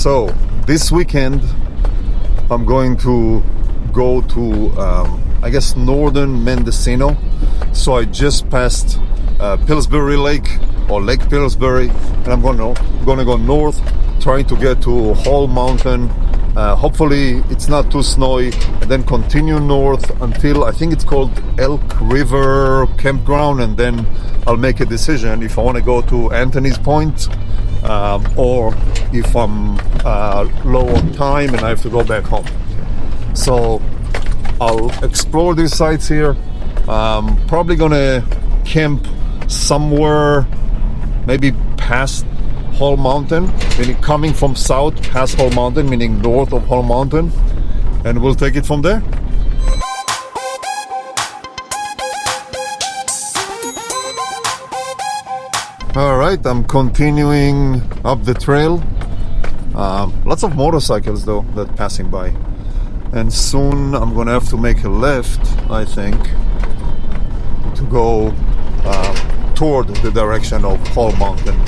So this weekend I'm going to go to I guess northern Mendocino. So I just passed Pillsbury Lake or Lake Pillsbury, and I'm gonna go north, trying to get to Hall Mountain. Hopefully it's not too snowy, and then continue north until I think it's called Elk River Campground, and then I'll make a decision if I want to go to Anthony's Point or if I'm low on time and I have to go back home. So I'll explore these sites here. Probably gonna camp somewhere maybe past Hall Mountain, meaning coming from south past Hall Mountain, meaning north of Hall Mountain, and we'll take it from there. All right, I'm continuing up the trail. Lots of motorcycles though that passing by, and soon I'm gonna have to make a left, I think, to go toward the direction of Hall Mountain.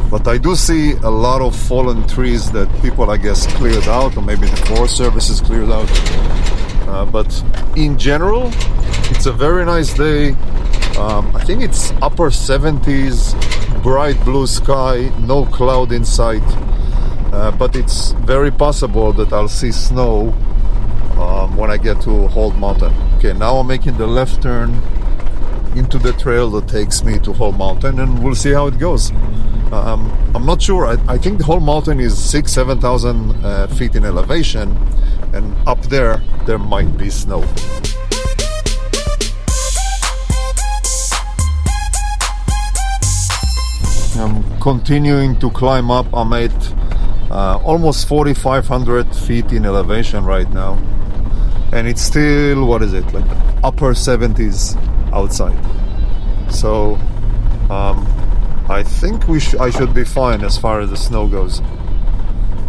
But I do see a lot of fallen trees that people, I guess, cleared out, or maybe the Forest Service has cleared out. But in general, it's a very nice day. I think it's upper 70s, bright blue sky, no cloud in sight. But it's very possible that I'll see snow when I get to Hall Mountain. Okay, now I'm making the left turn into the trail that takes me to Hall Mountain, and we'll see how it goes. I'm not sure. I think the whole mountain is 6,000-7,000 feet in elevation, and up there might be snow. I'm continuing to climb up. I'm at almost 4,500 feet in elevation right now, and it's still, what is it, like upper 70s outside. So I think I should be fine as far as the snow goes.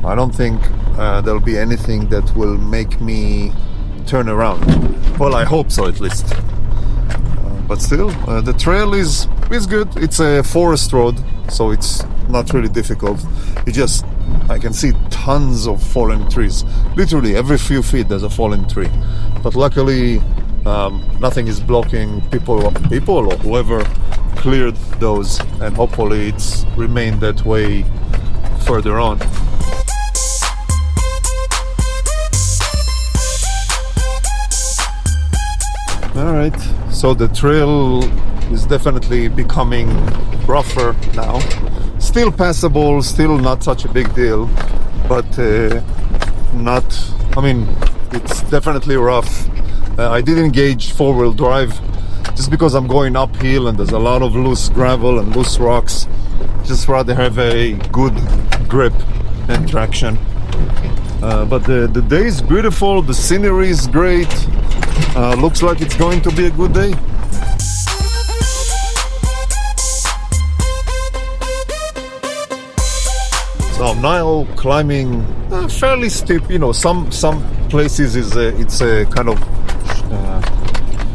I don't think there'll be anything that will make me turn around. Well, I hope so, at least. But still, the trail is good. It's a forest road, so it's not really difficult. I can see tons of fallen trees. Literally every few feet there's a fallen tree. But luckily nothing is blocking people or whoever cleared those, and hopefully it's remained that way further on. Alright, so the trail is definitely becoming rougher now. Still passable, still not such a big deal, but it's definitely rough. I did engage four-wheel drive just because I'm going uphill and there's a lot of loose gravel and loose rocks. Just rather have a good grip and traction. But the day is beautiful, the scenery is great. Looks like it's going to be a good day. So I'm now climbing fairly steep. Some places it's a kind of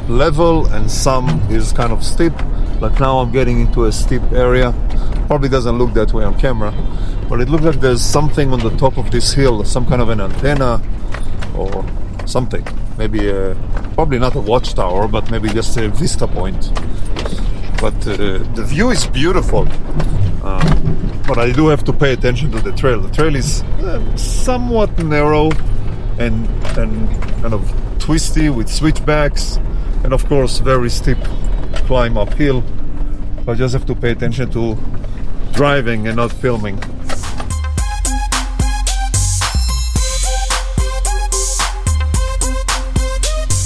level, and some is kind of steep. Like now I'm getting into a steep area. Probably doesn't look that way on camera, but it looks like there's something on the top of this hill, some kind of an antenna or something. Maybe probably not a watchtower, but maybe just a vista point. But the view is beautiful. But I do have to pay attention to the trail. The trail is somewhat narrow and kind of twisty with switchbacks, and of course very steep climb uphill. I just have to pay attention to driving and not filming.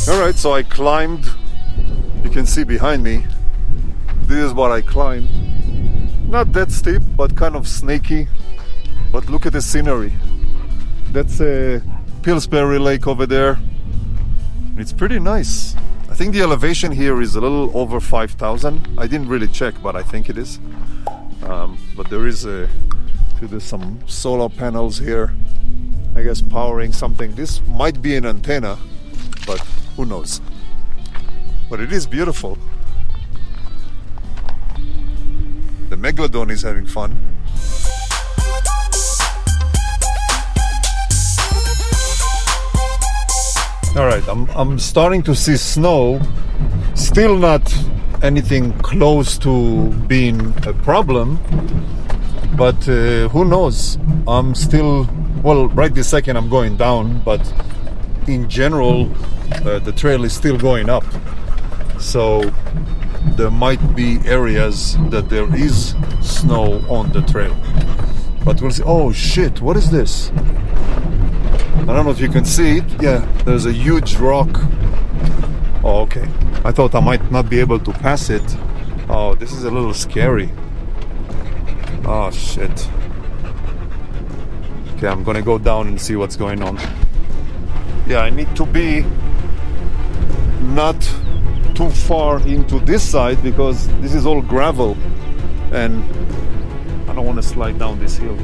Alright, so I climbed. You can see behind me, this is what I climbed. Not that steep, but kind of snaky. But look at the scenery. That's a Pillsbury Lake over there. It's pretty nice. I think the elevation here is a little over 5,000. I didn't really check, but I think it is. But there's some solar panels here, I guess, powering something. This might be an antenna, but who knows. But it is beautiful. The Megalodon is having fun. All right, I'm starting to see snow. Still not anything close to being a problem, but who knows? I'm still, well, right this second I'm going down, but in general the trail is still going up. So there might be areas that there is snow on the trail, but we'll see. Oh shit, what is this? I don't know if you can see it. Yeah, there's a huge rock. Oh, okay. I thought I might not be able to pass it. Oh, this is a little scary. Oh shit. Okay, I'm gonna go down and see what's going on. Yeah, I need to be not too far into this side because this is all gravel and I don't want to slide down this hill.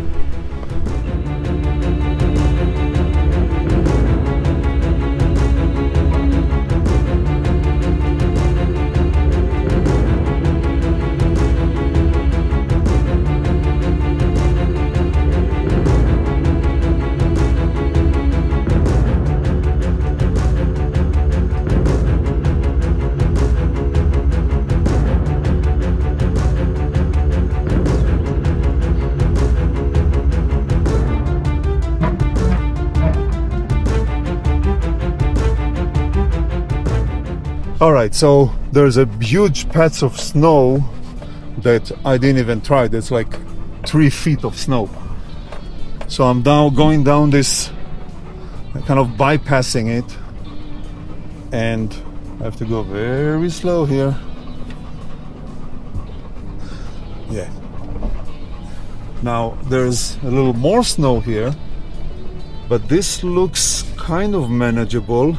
All right, so there's a huge patch of snow that I didn't even try. There's like 3 feet of snow. So I'm now going down this, kind of bypassing it, and I have to go very slow here. Yeah. Now there's a little more snow here, but this looks kind of manageable.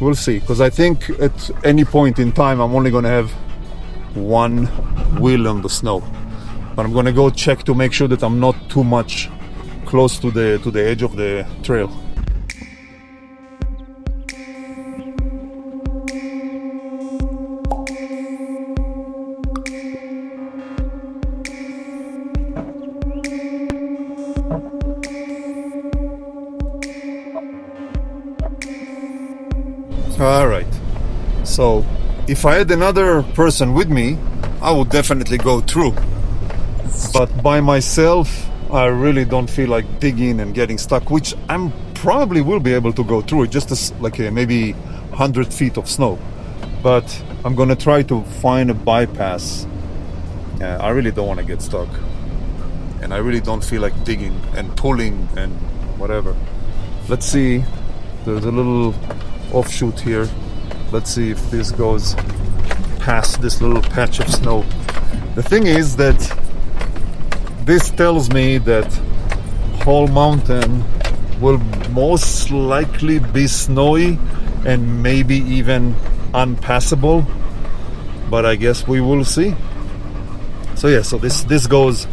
We'll see, because I think at any point in time I'm only going to have one wheel on the snow, but I'm going to go check to make sure that I'm not too much close to the edge of the trail. All right, so if I had another person with me, I would definitely go through, but by myself I really don't feel like digging and getting stuck, which I'm probably will be able to go through it, just as like maybe 100 feet of snow, but I'm gonna try to find a bypass. I really don't want to get stuck, and I really don't feel like digging and pulling and whatever. Let's see, there's a little offshoot here. Let's see if this goes past this little patch of snow. The thing is that this tells me that whole mountain will most likely be snowy and maybe even unpassable, but I guess we will see. So yeah, so this bypasses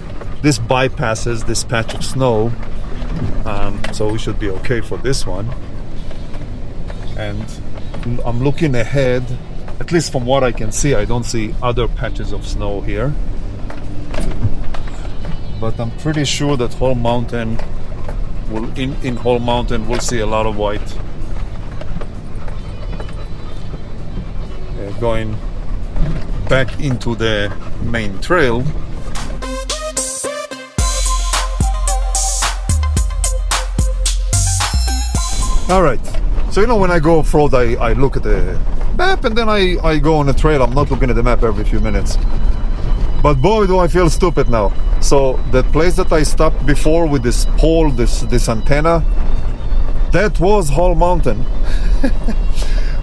this patch of snow, so we should be okay for this one. And I'm looking ahead, at least from what I can see, I don't see other patches of snow here, but I'm pretty sure that whole mountain will, in whole mountain we'll see a lot of white. Going back into the main trail. All right. So, you know, when I go off-road, I look at the map and then I go on a trail. I'm not looking at the map every few minutes. But boy, do I feel stupid now. So, the place that I stopped before with this pole, this antenna, that was Hall Mountain.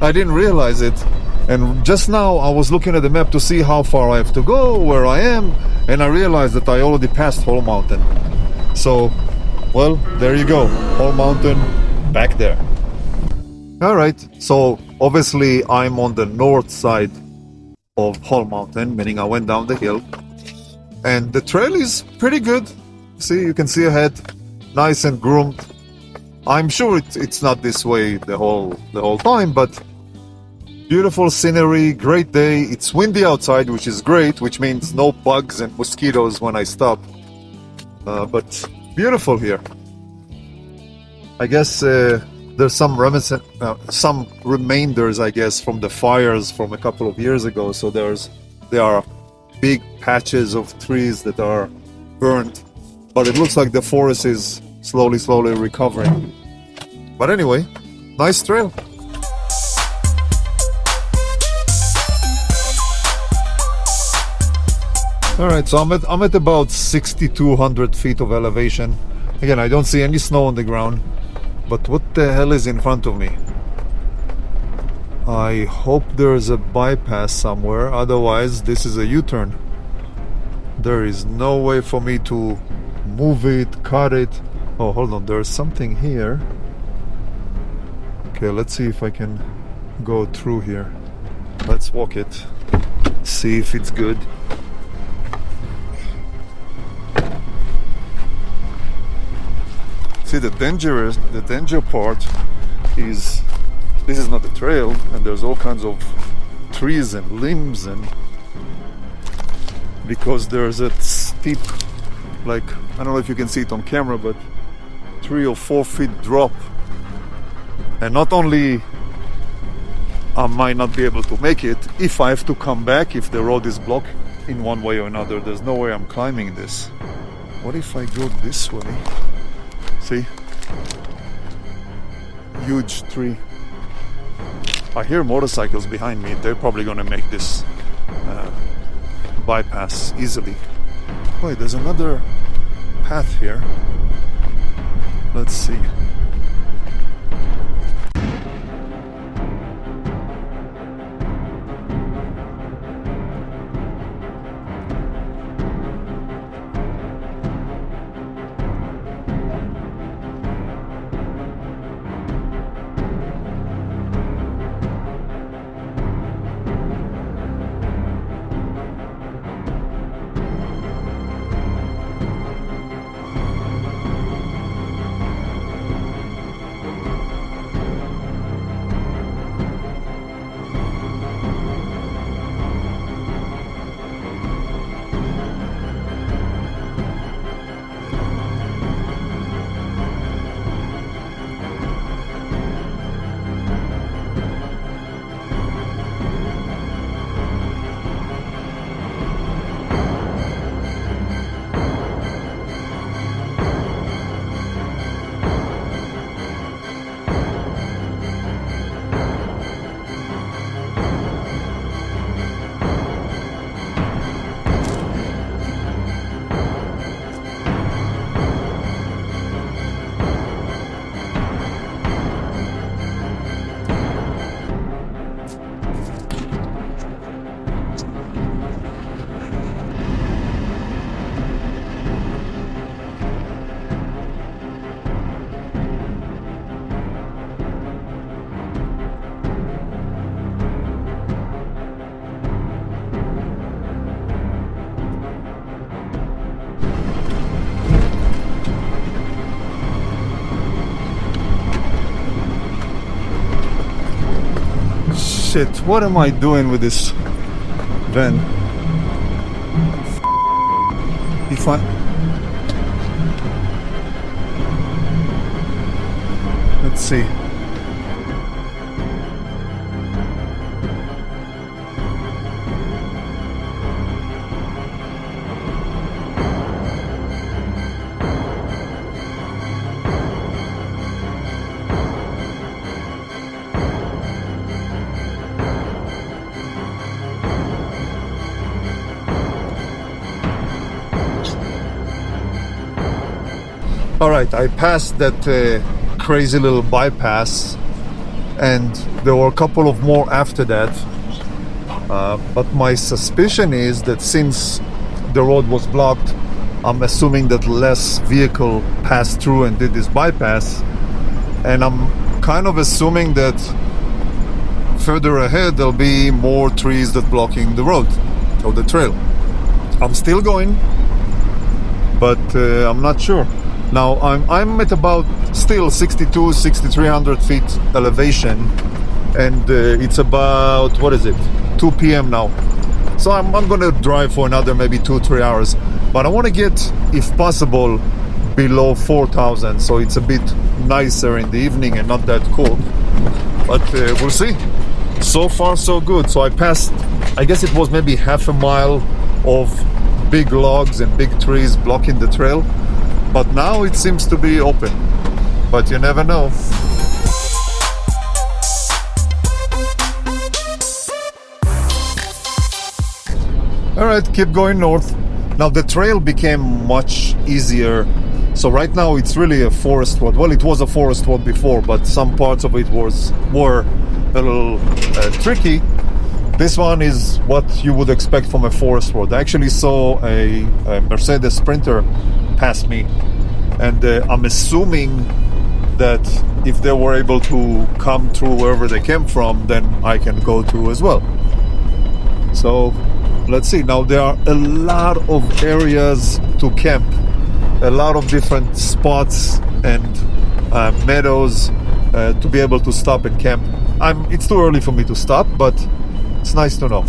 I didn't realize it. And just now I was looking at the map to see how far I have to go, where I am, and I realized that I already passed Hall Mountain. So, well, there you go. Hall Mountain, back there. All right, so obviously I'm on the north side of Hall Mountain, meaning I went down the hill, and the trail is pretty good. See, you can see ahead, nice and groomed. I'm sure it's not this way the whole time, but beautiful scenery, great day. It's windy outside, which is great, which means no bugs and mosquitoes when I stop. But beautiful here. I guess there's some remainders, I guess, from the fires from a couple of years ago. So there are big patches of trees that are burnt, but it looks like the forest is slowly recovering. But anyway, nice trail. All right, so I'm at about 6,200 feet of elevation. Again, I don't see any snow on the ground, but what the hell is in front of me? I hope there's a bypass somewhere, otherwise this is a U-turn. There is no way for me to move it, cut it. Oh, hold on, there's something here. Okay, let's see if I can go through here. Let's walk it, see if it's good. See, the danger part is this is not a trail, and there's all kinds of trees and limbs, and because there's a steep, like, I don't know if you can see it on camera, but 3 or 4 feet drop. And not only I might not be able to make it, if I have to come back, if the road is blocked in one way or another, there's no way I'm climbing this. What if I go this way? See? Huge tree. I hear motorcycles behind me. They're probably gonna make this bypass easily. Wait, there's another path here. Let's see. Shit, what am I doing with this van? If I... Let's see. All right, I passed that crazy little bypass, and there were a couple of more after that. But my suspicion is that since the road was blocked, I'm assuming that less vehicle passed through and did this bypass. And I'm kind of assuming that further ahead there'll be more trees that blocking the road or the trail. I'm still going, but I'm not sure. Now I'm at about still 6,300 feet elevation, and it's about, what is it, 2 p.m. now. So I'm gonna drive for another maybe 2-3 hours, but I want to get, if possible, below 4,000, so it's a bit nicer in the evening and not that cold. But we'll see. So far so good. So I passed, I guess it was maybe half a mile of big logs and big trees blocking the trail, but now it seems to be open, but you never know. All right, keep going north. Now the trail became much easier. So right now it's really a forest road. Well, it was a forest road before, but some parts of it were a little tricky. This one is what you would expect from a forest road. I actually saw a Mercedes Sprinter pass me, and I'm assuming that if they were able to come through wherever they came from, then I can go through as well. So let's see. Now there are a lot of areas to camp, a lot of different spots and meadows to be able to stop and camp. It's too early for me to stop, but it's nice to know.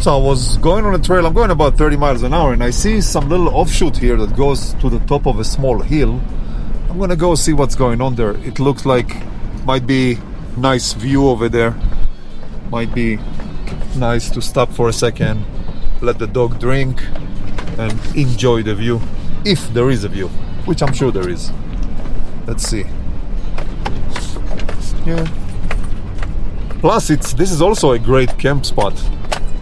So I was going on a trail, I'm going about 30 miles an hour, and I see some little offshoot here that goes to the top of a small hill. I'm gonna go see what's going on there. It looks like might be nice view over there. Might be nice to stop for a second, let the dog drink and enjoy the view, if there is a view, which I'm sure there is. Let's see. Yeah. Plus, this is also a great camp spot.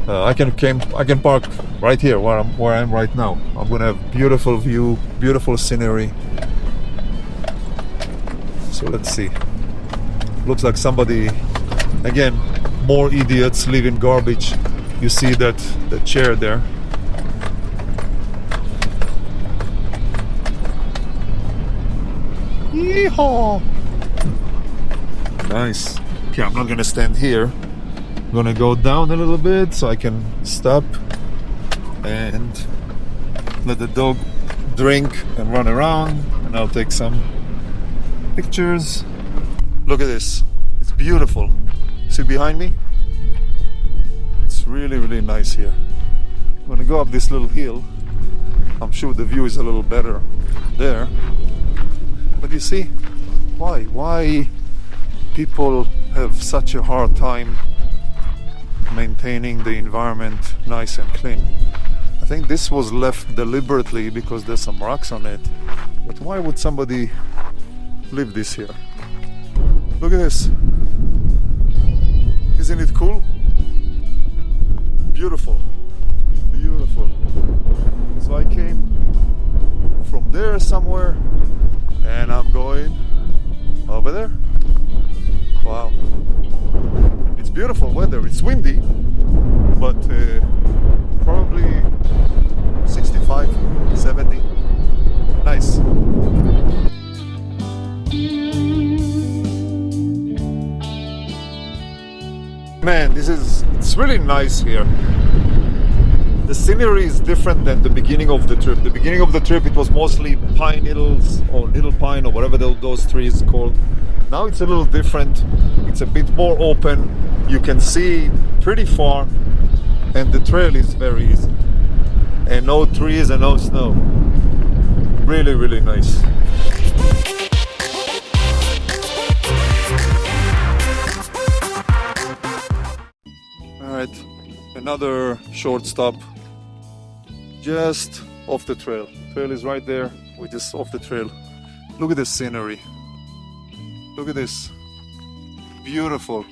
I can park right here where I'm right now. I'm gonna have beautiful view, beautiful scenery. So let's see. Looks like somebody, again, more idiots leaving garbage. You see the chair there. Yeehaw! Nice. Okay, I'm not gonna stand here. I'm gonna go down a little bit so I can stop and let the dog drink and run around, and I'll take some pictures. Look at this. It's beautiful. See behind me? It's really, really nice here. I'm gonna go up this little hill. I'm sure the view is a little better there. But you see, why people have such a hard time maintaining the environment nice and clean. I think this was left deliberately because there's some rocks on it. But why would somebody leave this here? Look at this. Isn't it cool? Beautiful. Beautiful. So I came from there somewhere and I'm going over there. Wow. It's beautiful weather. It's windy, but probably 65, 70. Nice. Man, it's really nice here. The scenery is different than the beginning of the trip. The beginning of the trip, it was mostly pine needles or little pine or whatever those trees called. Now it's a little different. It's a bit more open. You can see pretty far, and the trail is very easy. And no trees and no snow. Really, really nice. Alright, another short stop. Just off the trail. Trail is right there. We're just off the trail. Look at this scenery. Look at this. Beautiful.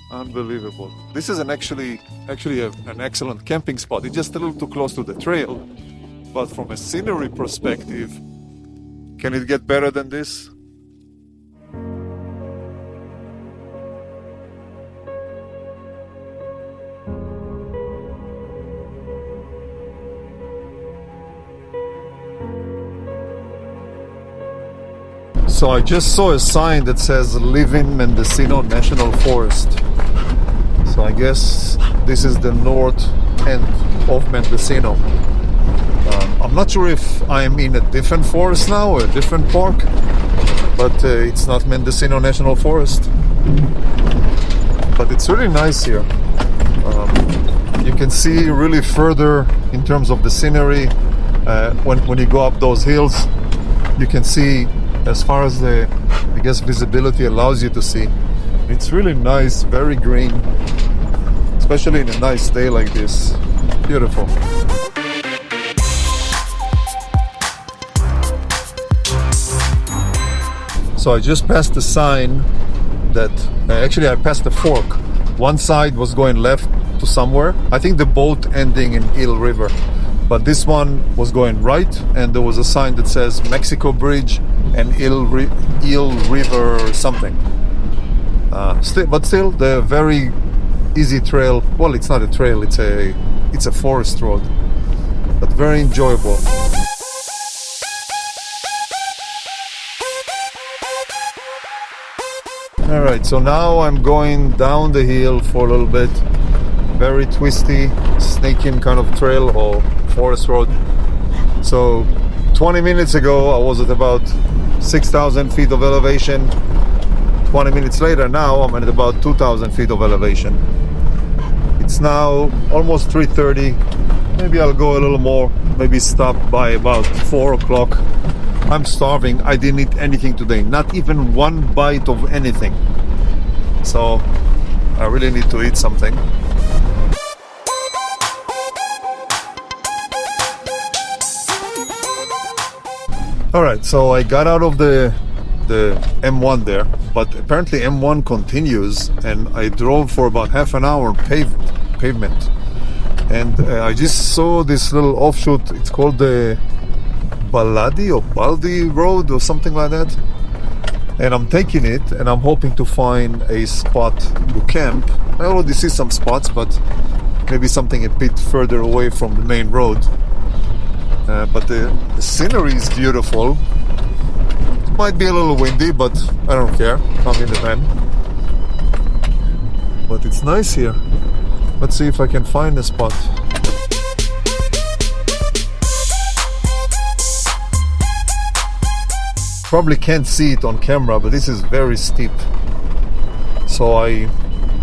Unbelievable. This is actually an excellent camping spot. It's just a little too close to the trail. But from a scenery perspective, can it get better than this? So I just saw a sign that says live in Mendocino National Forest. So I guess this is the north end of Mendocino. I'm not sure if I'm in a different forest now or a different park, but it's not Mendocino National Forest. But it's really nice here. can see really further in terms of the scenery. When you go up those hills, you can see as far as the, I guess, visibility allows you to see. It's really nice, very green, especially in a nice day like this. Beautiful. So I just passed the sign that, actually I passed the fork. One side was going left to somewhere. I think the boat ending in Eel River. But this one was going right, and there was a sign that says Mexico Bridge and Eel River or something. But still, the very easy trail. Well, it's not a trail; it's a forest road, but very enjoyable. All right, so now I'm going down the hill for a little bit. Very twisty, snaking kind of trail or forest road. So 20 minutes ago I was at about 6,000 feet of elevation. 20 minutes later now I'm at about 2,000 feet of elevation. It's now almost 3:30. Maybe I'll go a little more, maybe stop by about 4 o'clock. I'm starving. I didn't eat anything today, not even one bite of anything. So I really need to eat something. All right, so I got out of the M1 there, but apparently M1 continues, and I drove for about half an hour on pavement, and I just saw this little offshoot. It's called the Baldi Road or something like that, and I'm taking it, and I'm hoping to find a spot to camp. I already see some spots, but maybe something a bit further away from the main road. But the scenery is beautiful. It might be a little windy, but I don't care. I'm in the van. But it's nice here. Let's see if I can find a spot. Probably can't see it on camera, but this is very steep. So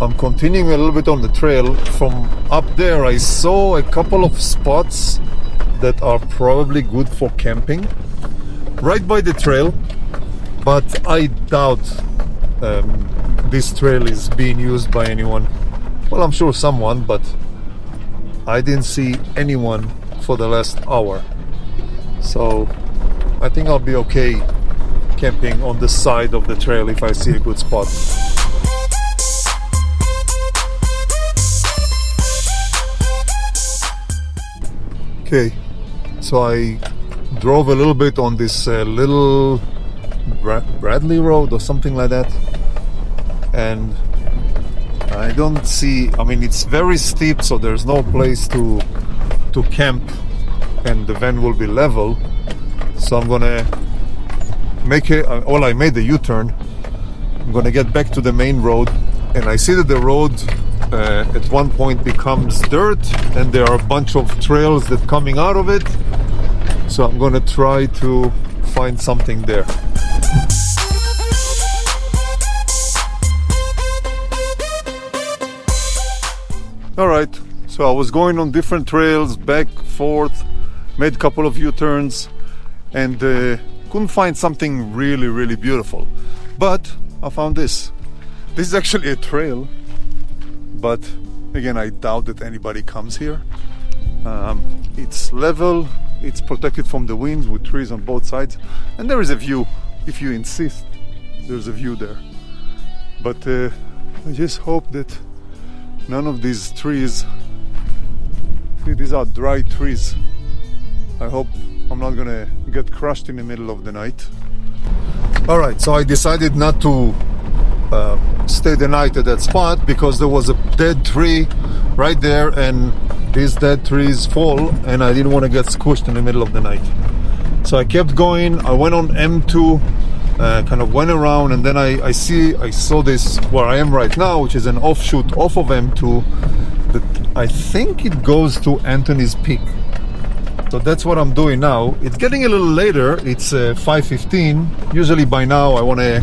I'm continuing a little bit on the trail. From up there I saw a couple of spots that are probably good for camping right by the trail, but I doubt this trail is being used by anyone. Well, I'm sure someone, but I didn't see anyone for the last hour. So I think I'll be okay camping on the side of the trail if I see a good spot. Okay, so I drove a little bit on this little Bradley Road or something like that, and I don't see, I mean, it's very steep, so there's no place to camp, and the van will be level. So I'm gonna make it, well, I made the U-turn. I'm gonna get back to the main road, and I see that the road at one point becomes dirt, and there are a bunch of trails that coming out of it. So I'm gonna try to find something there. All right, so I was going on different trails, back, forth, made a couple of U-turns, and couldn't find something really beautiful. But I found this. This is actually a trail, but again, I doubt that anybody comes here. It's level, it's protected from the winds with trees on both sides, and there is a view. If you insist, there's a view there. But I just hope that none of these trees, see, these are dry trees. I hope I'm not gonna get crushed in the middle of the night. All right, so I decided not to stay the night at that spot because there was a dead tree right there, and these dead trees fall, and I didn't want to get squished in the middle of the night. So I kept going. I went on M2, kind of went around, and then I saw this where I am right now, which is an offshoot off of M2 that I think it goes to Anthony's Peak. So that's what I'm doing now. It's getting a little later. It's 5:15. Usually by now I want to,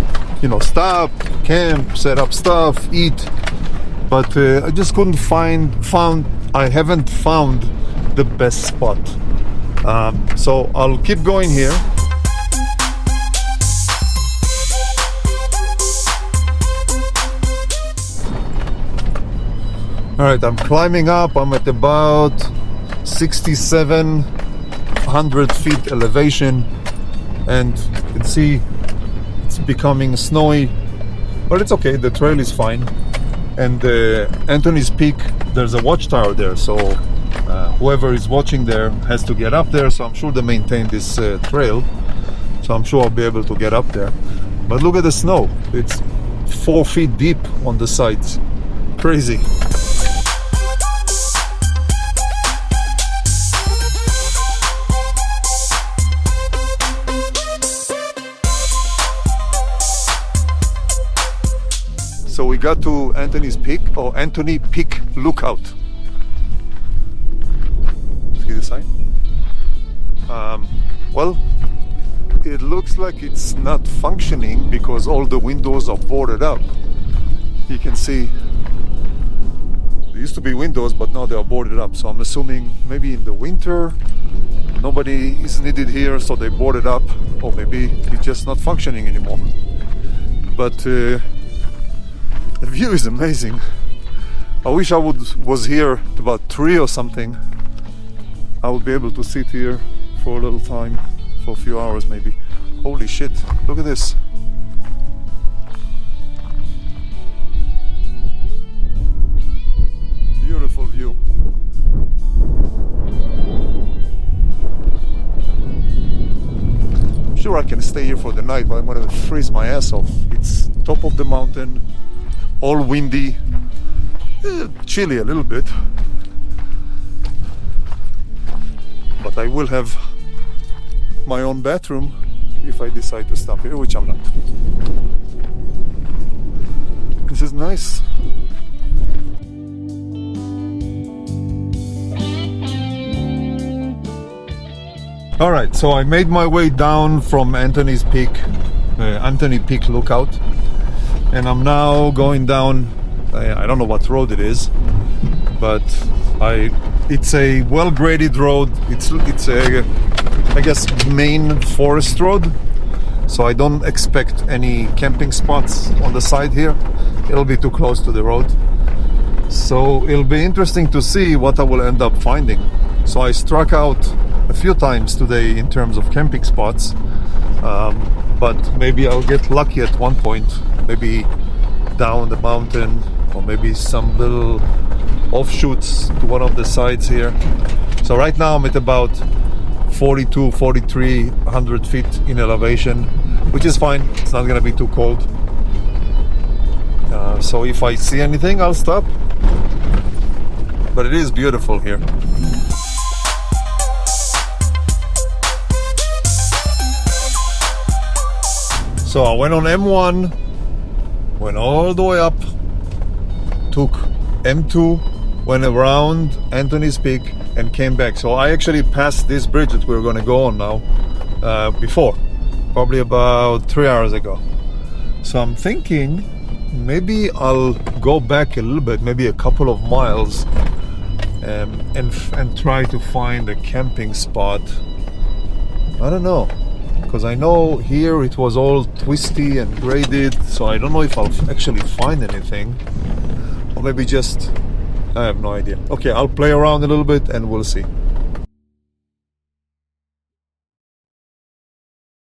stop, camp, set up stuff, eat. But I just couldn't find I haven't found the best spot. So I'll keep going here. All right, I'm climbing up. I'm at about 6,700 feet elevation, and you can see it's becoming snowy, but it's okay. The trail is fine. And Anthony's Peak, there's a watchtower there, so whoever is watching there has to get up there. So I'm sure they maintain this trail, so I'm sure I'll be able to get up there. But look at the snow. It's 4 feet deep on the sides. Crazy. So we got to Anthony's Peak, or Anthony Peak Lookout. See the sign? Well, it looks like it's not functioning because all the windows are boarded up. You can see there used to be windows, but now they are boarded up. So I'm assuming maybe in the winter nobody is needed here, so they boarded up, or maybe it's just not functioning anymore. But the view is amazing. I wish I was here at about 3 or something. I would be able to sit here for a little time, for a few hours maybe. Holy shit, look at this. Beautiful view. I'm sure I can stay here for the night, but I'm gonna freeze my ass off. It's top of the mountain, all windy, chilly a little bit, but I will have my own bathroom if I decide to stop here, which I'm not. This is nice. All right, so I made my way down from Anthony's Peak, Anthony Peak Lookout, and I'm now going down. I don't know what road it is, but it's a well-graded road. It's a, I guess, main forest road, so I don't expect any camping spots on the side here. It'll be too close to the road, so it'll be interesting to see what I will end up finding. So I struck out a few times today in terms of camping spots, but maybe I'll get lucky at one point, maybe down the mountain, or maybe some little offshoots to one of the sides here. So right now I'm at about 4,300 feet in elevation, which is fine. It's not gonna be too cold. So if I see anything, I'll stop. But it is beautiful here. So I went on M1, went all the way up, took M2, went around Anthony's Peak and came back. So I actually passed this bridge that we're going to go on now before, probably about 3 hours ago. So I'm thinking maybe I'll go back a little bit, maybe a couple of miles, and try to find a camping spot. I don't know, because I know here it was all twisty and graded, so I don't know if I'll actually find anything, or maybe just, I have no idea. Okay, I'll play around a little bit and we'll see.